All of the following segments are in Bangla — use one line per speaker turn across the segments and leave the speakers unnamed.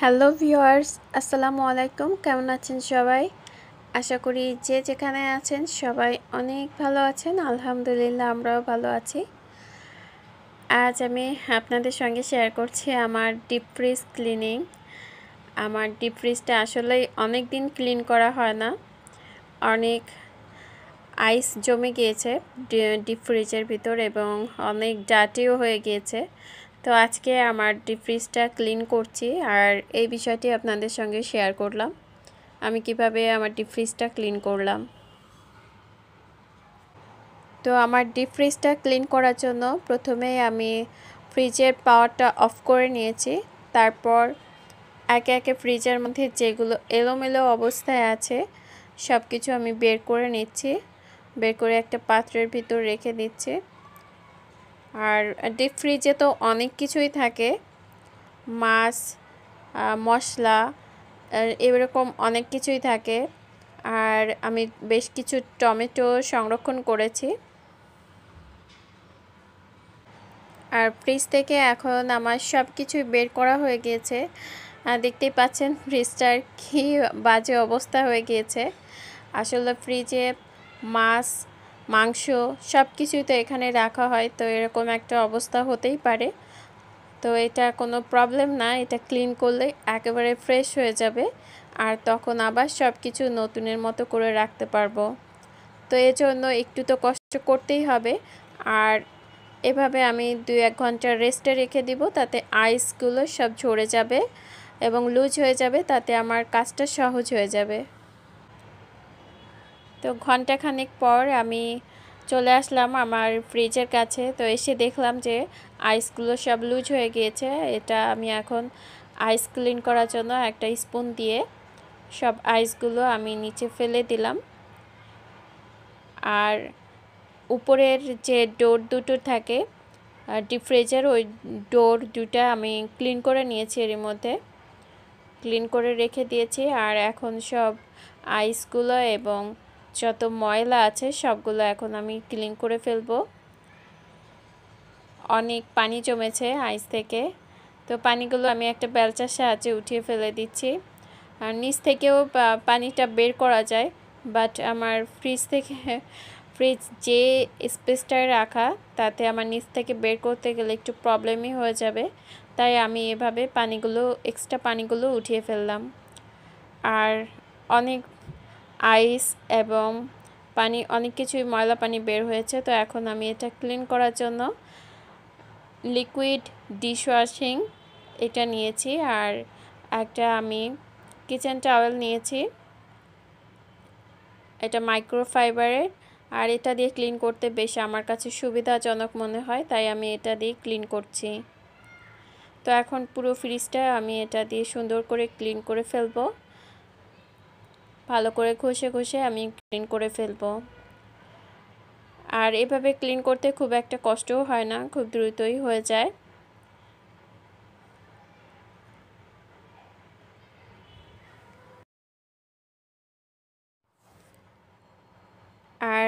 হ্যালো ভিউয়ার্স, আসসালামু আলাইকুম। কেমন আছেন সবাই? আশা করি যে যেখানে আছেন সবাই অনেক ভালো আছেন। আলহামদুলিল্লাহ আমরাও ভালো আছি। আজ আমি আপনাদের সঙ্গে শেয়ার করছি আমার ডিপ ফ্রিজ ক্লিনিং। আমার ডিপ ফ্রিজটা আসলেই অনেক দিন ক্লিন করা হয় না। অনেক আইস জমে গিয়েছে ডিপ ফ্রিজের ভিতর এবং অনেক ডার্টিও হয়ে গিয়েছে। তো আজকে আমার ডিপ ফ্রিজটা ক্লিন করছি আর এই বিষয়টি আপনাদের সঙ্গে শেয়ার করলাম। আমি কিভাবে আমার ডিপ ফ্রিজটা ক্লিন করলাম। তো আমার ডিপ ফ্রিজটা ক্লিন করার জন্য প্রথমেই আমি ফ্রিজের পাওয়ারটা অফ করে নিয়েছি। তারপর একে একে ফ্রিজের মধ্যে যেগুলো এলোমেলো অবস্থায় আছে সব কিছু আমি বের করে নিচ্ছি। বের করে একটা পাত্রের ভিতর রেখে দিচ্ছি। আর ডিপ ফ্রিজে তো অনেক কিছুই থাকে, মাছ, মশলা, এরকম অনেক কিছুই থাকে। আর আমি বেশ কিছু টমেটো সংরক্ষণ করেছি। আর ফ্রিজ থেকে এখন আমার সব কিছুই বের করা হয়ে গিয়েছে। দেখতেই পাচ্ছেন ফ্রিজটার কি বাজে অবস্থা হয়ে গিয়েছে। আসলে ফ্রিজে মাছ, মাংস সব কিছুই তো এখানে রাখা হয়, তো এরকম একটা অবস্থা হতেই পারে। তো এটা কোনো প্রবলেম না, এটা ক্লিন করলে একেবারে ফ্রেশ হয়ে যাবে আর তখন আবার সব কিছু নতুনের মতো করে রাখতে পারবো। তো এর জন্য একটু তো কষ্ট করতেই হবে। আর এভাবে আমি 2-1 ঘন্টা রেস্টে রেখে দিব, তাতে আইসগুলো সব ঝরে যাবে এবং লুজ হয়ে যাবে, তাতে আমার কাজটা সহজ হয়ে যাবে। তো ঘন্টাখানেক পর আমি চলে আসলাম আমার ফ্রিজের কাছে। তো এসে দেখলাম যে আইসগুলো সব লুজ হয়ে গিয়েছে। এটা আমি এখন আইস ক্লিন করার জন্য একটা স্পুন দিয়ে সব আইসগুলো আমি নিচে ফেলে দিলাম। আর উপরের যে ডোর দুটো থাকে ডিপ ফ্রিজের, ওই ডোর দুটা আমি ক্লিন করে নিয়েছি, এর মধ্যে ক্লিন করে রেখে দিয়েছি। আর এখন সব আইসগুলো এবং যত ময়লা আছে সবগুলো এখন আমি ক্লিন করে ফেলবো। অনেক পানি জমেছে আইস থেকে, তো পানিগুলো আমি একটা বেলচার সাহায্যে উঠিয়ে ফেলে দিচ্ছি। আর নিচ থেকেও পানিটা বের করা যায়, বাট আমার ফ্রিজ যে স্পেসটায় রাখা তাতে আমার নিচ থেকে বের করতে গেলে একটু প্রবলেমই হয়ে যাবে, তাই আমি এভাবে এক্সট্রা পানিগুলো উঠিয়ে ফেললাম। আর অনেক আইস এবং পানি, অনেক কিছুই ময়লা পানি বের হয়েছে। তো এখন আমি এটা ক্লিন করার জন্য লিকুইড ডিশওয়াশিং এটা নিয়েছি আর একটা আমি কিচেন টাওয়েল নিয়েছি, এটা মাইক্রোফাইবারের। আর এটা দিয়ে ক্লিন করতে বেশ আমার কাছে সুবিধাজনক মনে হয়, তাই আমি এটা দিয়ে ক্লিন করছি। তো এখন পুরো ফ্রিজটা আমি এটা দিয়ে সুন্দর করে ক্লিন করে ফেলবো। ভালো করে ঘষে ঘষে আমি ক্লিন করে ফেলবো। আর এভাবে ক্লিন করতে খুব একটা কষ্টও হয় না, খুব দ্রুতই হয়ে যায়। আর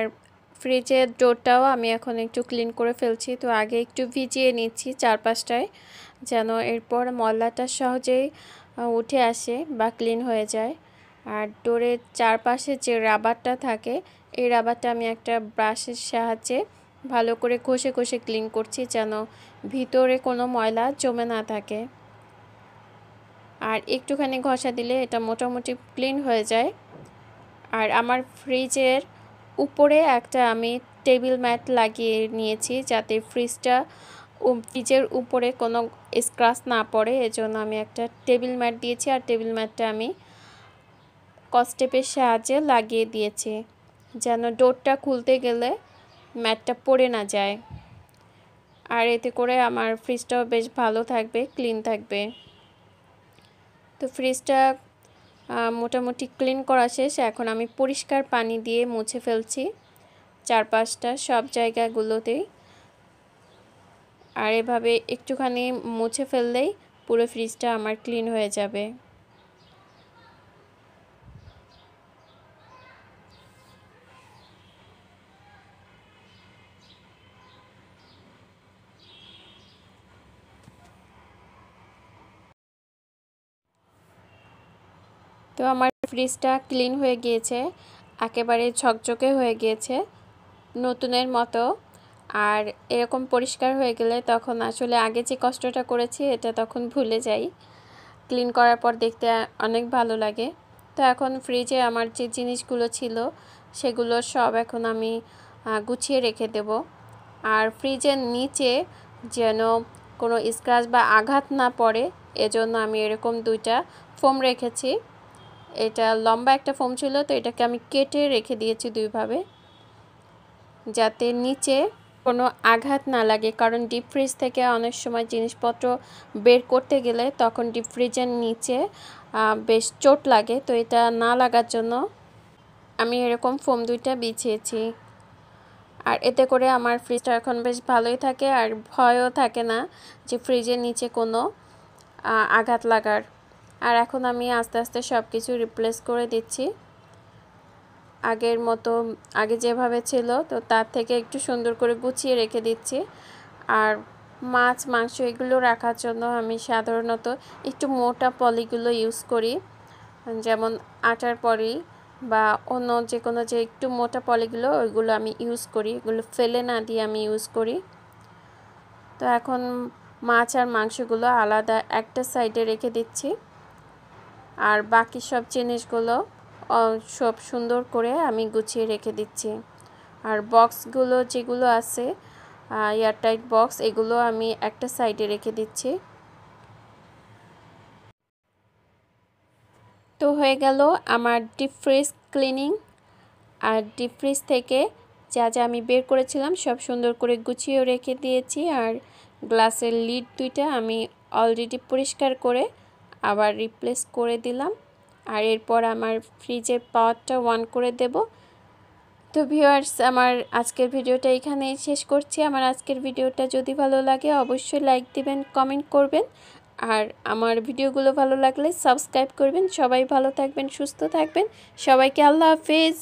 ফ্রিজের ডোরটাও আমি এখন একটু ক্লিন করে ফেলছি। তো আগে একটু ভিজিয়ে নিচ্ছি চারপাশটায়, যেন এরপর ময়লাটা সহজেই উঠে আসে বা ক্লিন হয়ে যায়। আর ডোরের চারপাশে যে রাবারটা থাকে, এই রাবারটা আমি একটা ব্রাশের সাহায্যে ভালো করে ঘষে ঘষে ক্লিন করছি, যেন ভিতরে কোনো ময়লা জমে না থাকে। আর একটুখানি ঘষা দিলে এটা মোটামুটি ক্লিন হয়ে যায়। আর আমার ফ্রিজের উপরে একটা আমি টেবিল ম্যাট লাগিয়ে নিয়েছি, যাতে ফ্রিজের উপরে কোনো স্ক্র্যাচ না পড়ে, এজন্য আমি একটা টেবিল ম্যাট দিয়েছি। আর টেবিল ম্যাটটা আমি কসটেপের সাহায্যে লাগিয়ে দিয়েছি, যেন ডোরটা খুলতে গেলে ম্যাটটা পড়ে না যায়। আর এতে করে আমার ফ্রিজটাও বেশ ভালো থাকবে, ক্লিন থাকবে। তো ফ্রিজটা মোটামুটি ক্লিন করা শেষ। এখন আমি পরিষ্কার পানি দিয়ে মুছে ফেলছি চারপাশটা সব জায়গাগুলোতেই। আর এভাবে একটুখানি মুছে ফেললেই পুরো ফ্রিজটা আমার ক্লিন হয়ে যাবে। তো আমার ফ্রিজটা ক্লিন হয়ে গিয়েছে, একেবারে ঝকঝকে হয়ে গিয়েছে নতুনের মতো। আর এরকম পরিষ্কার হয়ে গেলে তখন আসলে আগে যে কষ্টটা করেছি এটা তখন ভুলে যাই। ক্লিন করার পর দেখতে অনেক ভালো লাগে। তো এখন ফ্রিজে আমার যে জিনিসগুলো ছিল সেগুলো সব এখন আমি গুছিয়ে রেখে দেব। আর ফ্রিজের নিচে যেন কোনো স্ক্র্যাচ বা আঘাত না পড়ে এজন্য আমি এরকম 2টা ফোম রেখেছি। এটা লম্বা একটা ফোম ছিল, তো এটাকে আমি কেটে রেখে দিয়েছি 2ভাবে, যাতে নিচে কোনো আঘাত না লাগে। কারণ ডিপ ফ্রিজ থেকে অনেক সময় জিনিসপত্র বের করতে গেলে তখন ডিপ ফ্রিজের নিচে বেশ চোট লাগে। তো এটা না লাগার জন্য আমি এরকম ফোম 2টা বিছিয়েছি। আর এতে করে আমার ফ্রিজটা এখন বেশ ভালোই থাকে, আর ভয়ও থাকে না যে ফ্রিজের নিচে কোনো আঘাত লাগার। আর এখন আমি আস্তে আস্তে সব কিছু রিপ্লেস করে দিচ্ছি আগের মতো, আগে যেভাবে ছিল তো তার থেকে একটু সুন্দর করে গুছিয়ে রেখে দিচ্ছি। আর মাছ মাংস এগুলো রাখার জন্য আমি সাধারণত একটু মোটা পলিগুলো ইউজ করি, যেমন আটার পলি বা অন্য যে কোনো যে একটু মোটা পলিগুলো ওইগুলো আমি ইউজ করি, এগুলো ফেলে না দিয়ে আমি ইউজ করি। তো এখন মাছ আর মাংসগুলো আলাদা একটা সাইডে রেখে দিচ্ছি, আর বাকি সব জিনিসগুলো সব সুন্দর করে আমি গুছিয়ে রেখে দিচ্ছি। আর বক্সগুলো যেগুলো আছে এয়ারটাইট বক্স, এগুলো আমি একটা সাইডে রেখে দিচ্ছি। তো হয়ে গেল আমার ডিপ ফ্রিজ ক্লিনিং। আর ডিপ ফ্রিজ থেকে যা যা আমি বের করেছিলাম সব সুন্দর করে গুছিয়ে রেখে দিয়েছি। আর গ্লাসের লিড 2টা আমি অলরেডি পরিষ্কার করে আবার রিপ্লেস করে দিলাম। আর এরপর আমার ফ্রিজের পাওয়ারটা অন করে দেব। তো ভিউয়ার্স, আমার আজকের ভিডিওটা এখানেই শেষ করছি। আমার আজকের ভিডিওটা যদি ভালো লাগে অবশ্যই লাইক দিবেন, কমেন্ট করবেন, আর আমার ভিডিওগুলো ভালো লাগলে সাবস্ক্রাইব করবেন। সবাই ভালো থাকবেন, সুস্থ থাকবেন। সবাইকে আল্লাহ হাফেজ।